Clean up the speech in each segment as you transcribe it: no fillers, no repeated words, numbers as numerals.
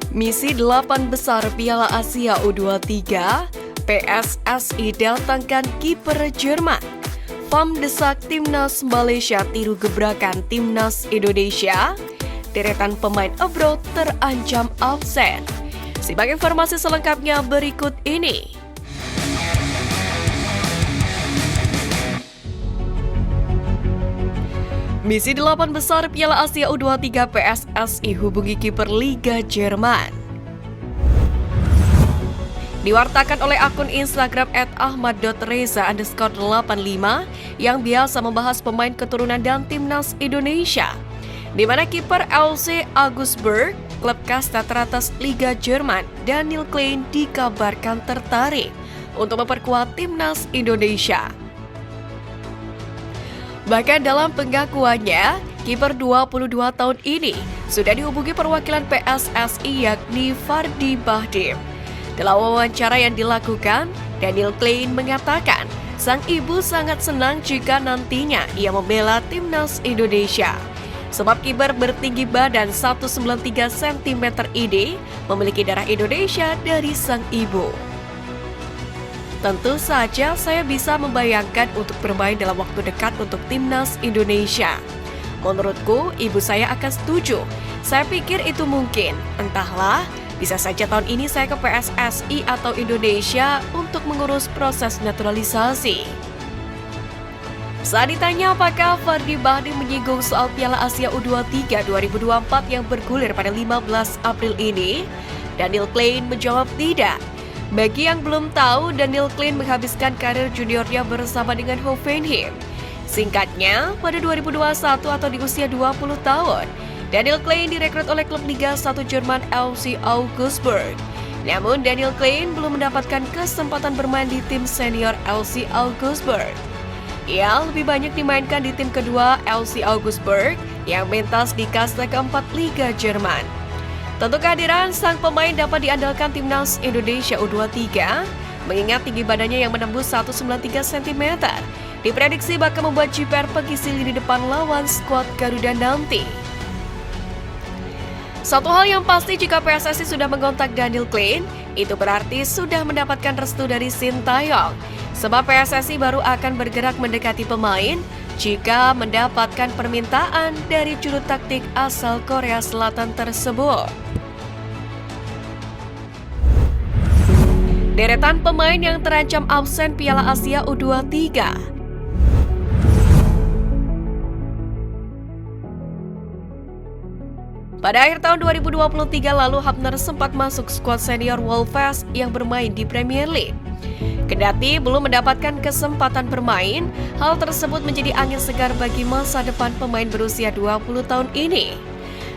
Misi 8 besar Piala Asia U23, PSSI datangkan kiper Jerman. FAM desak Timnas Malaysia tiru gebrakan Timnas Indonesia. Deretan pemain abroad terancam absen. Simak informasi selengkapnya berikut ini. Misi 8 besar Piala Asia U23 PSSI hubungi kiper Liga Jerman. Diwartakan oleh akun Instagram @ahmad.reza_85 yang biasa membahas pemain keturunan dan timnas Indonesia, di mana kiper LC Augsburg, klub kasta teratas Liga Jerman, Daniel Klein dikabarkan tertarik untuk memperkuat timnas Indonesia. Bahkan dalam pengakuannya, kiper 22 tahun ini sudah dihubungi perwakilan PSSI yakni Fardi Bahdim. Dalam wawancara yang dilakukan, Daniel Klein mengatakan sang ibu sangat senang jika nantinya ia membela timnas Indonesia. Sebab kiper bertinggi badan 193 cm ini memiliki darah Indonesia dari sang ibu. Tentu saja saya bisa membayangkan untuk bermain dalam waktu dekat untuk timnas Indonesia. Menurutku, ibu saya akan setuju. Saya pikir itu mungkin. Entahlah, bisa saja tahun ini saya ke PSSI atau Indonesia untuk mengurus proses naturalisasi. Saat ditanya apakah Fardi Bahdim menyinggung soal Piala Asia U23 2024 yang bergulir pada 15 April ini, Daniel Klein menjawab tidak. Bagi yang belum tahu, Daniel Klein menghabiskan karir juniornya bersama dengan Hoffenheim. Singkatnya, pada 2021 atau di usia 20 tahun, Daniel Klein direkrut oleh klub Liga 1 Jerman LC Augsburg. Namun, Daniel Klein belum mendapatkan kesempatan bermain di tim senior LC Augsburg. Ia lebih banyak dimainkan di tim kedua LC Augsburg yang mentas di kasta keempat Liga Jerman. Tentu kehadiran sang pemain dapat diandalkan timnas Indonesia U23, mengingat tinggi badannya yang menembus 193 cm. Diprediksi bakal membuat jiper pengisi lini depan lawan skuad Garuda nanti. Satu hal yang pasti, jika PSSI sudah mengontak Daniel Klein, itu berarti sudah mendapatkan restu dari Sintayong. Sebab PSSI baru akan bergerak mendekati pemain jika mendapatkan permintaan dari juru taktik asal Korea Selatan tersebut. Deretan pemain yang terancam absen Piala Asia U23. Pada akhir tahun 2023 lalu, Hapner sempat masuk skuad senior Wolves yang bermain di Premier League. Kendati belum mendapatkan kesempatan bermain, hal tersebut menjadi angin segar bagi masa depan pemain berusia 20 tahun ini.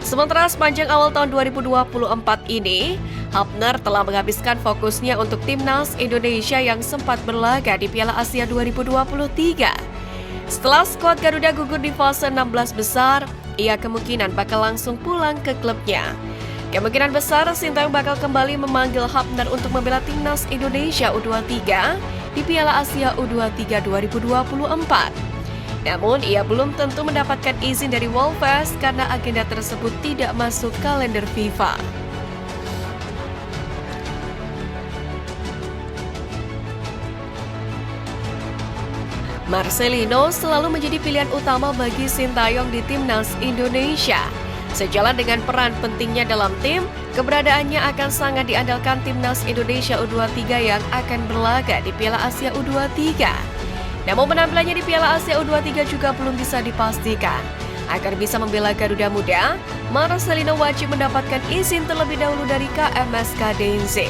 Sementara sepanjang awal tahun 2024 ini, Hapner telah menghabiskan fokusnya untuk timnas Indonesia yang sempat berlaga di Piala Asia 2023. Setelah skuad Garuda gugur di fase 16 besar, ia kemungkinan bakal langsung pulang ke klubnya. Kemungkinan besar Sintayong bakal kembali memanggil Hapner untuk membela timnas Indonesia U23 di Piala Asia U23 2024. Namun, ia belum tentu mendapatkan izin dari Wolves karena agenda tersebut tidak masuk kalender FIFA. Marcelino selalu menjadi pilihan utama bagi Sintayong di timnas Indonesia. Sejalan dengan peran pentingnya dalam tim, keberadaannya akan sangat diandalkan timnas Indonesia U23 yang akan berlaga di Piala Asia U23. Namun penampilannya di Piala Asia U23 juga belum bisa dipastikan. Agar bisa membela Garuda Muda, Marcelino wajib mendapatkan izin terlebih dahulu dari KMSK DNZ.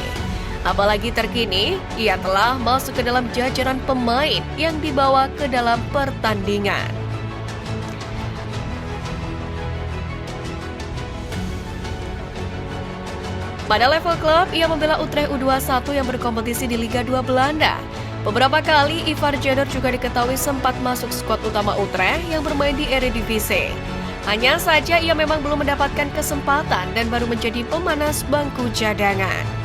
Apalagi terkini, ia telah masuk ke dalam jajaran pemain yang dibawa ke dalam pertandingan. Pada level klub, ia membela Utrecht U21 yang berkompetisi di Liga 2 Belanda. Beberapa kali, Ivar Jenner juga diketahui sempat masuk skuad utama Utrecht yang bermain di Eredivisie. Hanya saja ia memang belum mendapatkan kesempatan dan baru menjadi pemanas bangku cadangan.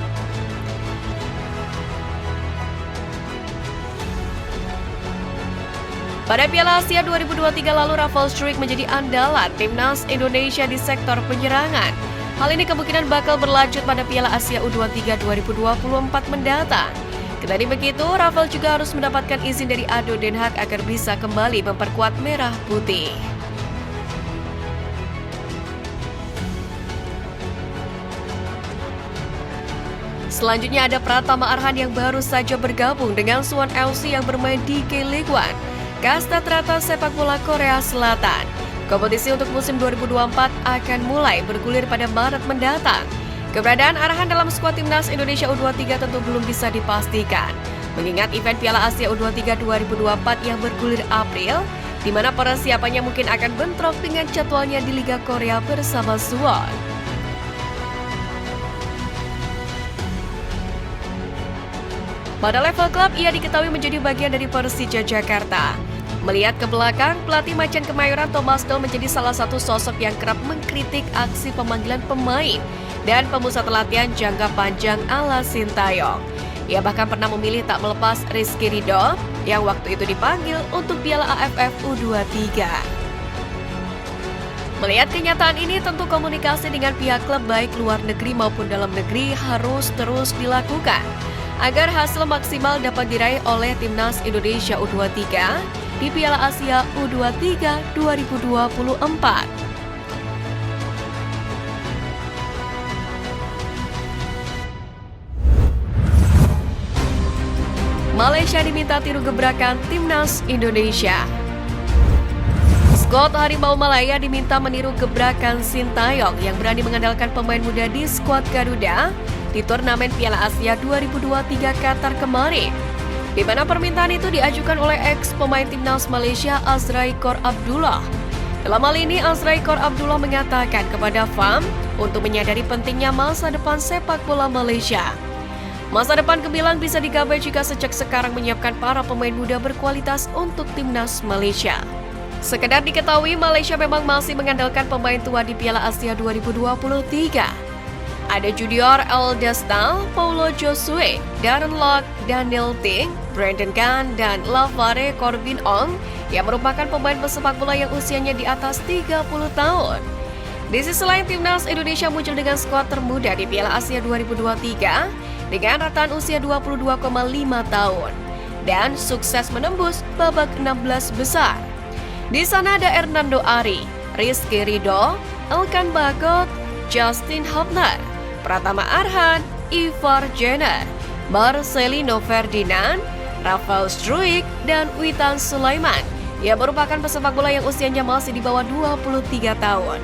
Pada Piala Asia 2023 lalu, Rafal Struijk menjadi andalan timnas Indonesia di sektor penyerangan. Hal ini kemungkinan bakal berlanjut pada Piala Asia U23 2024 mendatang. Kendati begitu, Rafael juga harus mendapatkan izin dari ADO Den Haag agar bisa kembali memperkuat Merah Putih. Selanjutnya ada Pratama Arhan yang baru saja bergabung dengan Suwon FC yang bermain di K-League One, kasta teratas sepak bola Korea Selatan. Kompetisi untuk musim 2024 akan mulai bergulir pada Maret mendatang. Keberadaan Arhan dalam skuad timnas Indonesia U23 tentu belum bisa dipastikan, mengingat event Piala Asia U23 2024 yang bergulir April, di mana persiapannya mungkin akan bentrok dengan jadwalnya di Liga Korea bersama Suwon. Pada level klub, ia diketahui menjadi bagian dari Persija Jakarta. Melihat ke belakang, pelatih Macan Kemayoran Thomas Doll menjadi salah satu sosok yang kerap mengkritik aksi pemanggilan pemain dan pemusat latihan jangka panjang ala Sintayong. Ia bahkan pernah memilih tak melepas Rizky Ridho yang waktu itu dipanggil untuk Piala AFF U23. Melihat kenyataan ini, tentu komunikasi dengan pihak klub baik luar negeri maupun dalam negeri harus terus dilakukan agar hasil maksimal dapat diraih oleh Timnas Indonesia U23 di Piala Asia U23 2024. Malaysia diminta tiru gebrakan Timnas Indonesia. Skuad Harimau Malaya diminta meniru gebrakan Sintayong yang berani mengandalkan pemain muda di skuad Garuda di turnamen Piala Asia 2023 Qatar kemarin, di mana permintaan itu diajukan oleh ex-pemain timnas Malaysia Azrai Kor Abdullah. Dalam hal ini, Azrai Kor Abdullah mengatakan kepada FAM untuk menyadari pentingnya masa depan sepak bola Malaysia. Masa depan gemilang bisa digapai jika sejak sekarang menyiapkan para pemain muda berkualitas untuk timnas Malaysia. Sekedar diketahui, Malaysia memang masih mengandalkan pemain tua di Piala Asia 2023. Ada Junior El Destal, Paulo Josue, Darren Lock, Daniel Ting, Brandon Gan, dan Lavare Corbin Ong yang merupakan pemain pesepak bola yang usianya di atas 30 tahun. Di sisi lain, Timnas Indonesia muncul dengan skuad termuda di Piala Asia 2023 dengan rataan usia 22,5 tahun dan sukses menembus babak 16 besar. Di sana ada Hernando Ari, Rizky Ridho, Elkan Bagot, Justin Hubner, Pratama Arhan, Ivar Jenner, Marcelino Ferdinand, Rafael Struijk, dan Witan Sulaiman yang merupakan pesepak bola yang usianya masih di bawah 23 tahun.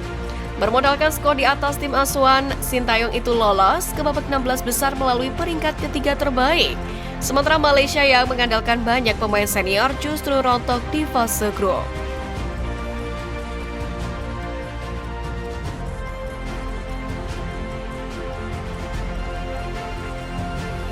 Bermodalkan skor di atas tim asuhan, Sintayong itu lolos ke babak 16 besar melalui peringkat ketiga terbaik. Sementara Malaysia yang mengandalkan banyak pemain senior justru rontok di fase grup.